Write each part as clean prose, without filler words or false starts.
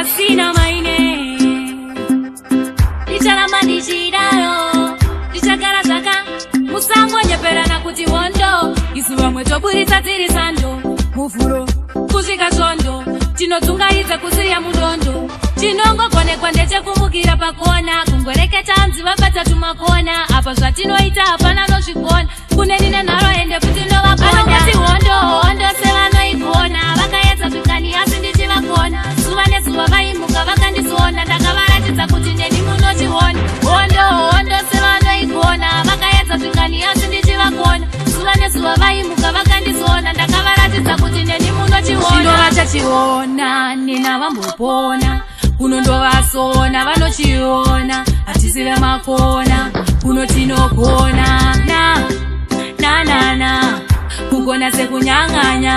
wasina maine ichalama ndichidalo ndichagara zaka musango nyeperana kuti wondo isuwa mwetobwirisa tiri sando muvhuro kusvika svondo tinodzungaidza kusiya mudondo tinongogonekwa ndechekumukira pakona kungoreketa hanzi vabata tumakona apa zvatinoita hapana nozvigona kune nine nharo ende kuti novakonati hondo sevanoigona vakaedza zvikani asi ndichivakona zuva nezuva vaimuka vakandizona ndakavaratidza kuti neni munochihona hondo sevanoigona vakaedza zvikani asi ndichivakona zuva nezuva vaimuka vakandizona ndakavaratidza kuti neni munochihona chinova chachiona nina vambopona kuno ndovasona vanochiona hatisi vemakona kuno tinogona na kugona sekunyang'anya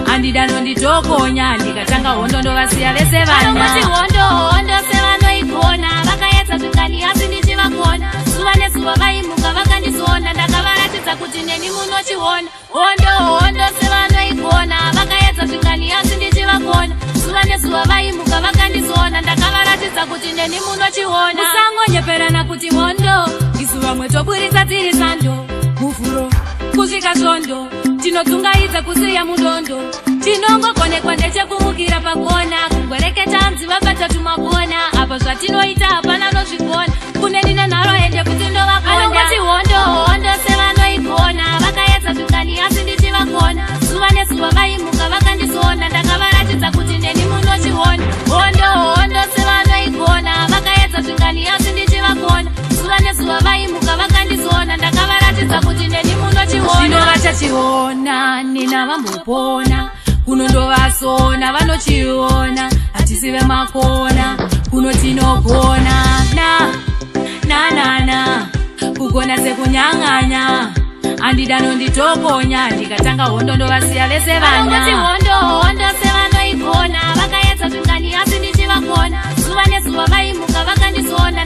handidano nditokonya ndikatanga hondo ndovasiya vese vanati hondo sevanoigona vakaedza zvikani asi ndichivakona zuva nezuva vaimuka vakandizona ndakavaratidza kuti neni munochihona hondo sevanoigona vakaedza zvikani asi ndichivakona zuva nezuva vaimuka vakandizona ndakavaratidza kuti neni munochihona musangonyeperana kuti hondo isuva mwetobwirisa tiri sando muvhuro kusvika svondo tinodzungaidza kusiya mudondo tinongogonekwa ndechekumukira pakona kungoreketa hanzi vabata tumakona apa zvatinoita hapana nozvigona kune nine nharo ende kuti ndovakonati hondo sevanoigona vakaedza zvikani asi ndichivakona zuva nezuva vaimuka vakandizona ndakavaratidza kuti neni munochihona hondo sevanoigona vakaedza zvikani asi ndichivakona zuva nezuva vaimuka vakandizona ndakavaratidza kuti neni munochihona chinova chachiona nina vambopona kuno ndovasona vanochiona hatisi vemakona kuno tinogona na kugona sekunyang'anya handidano nditokonya ndikatanga hondo ndovasiya vese vanati hondo sevanoigona vakaedza zvikani asi ndichivakona zuva nezuva vaimuka vakandizona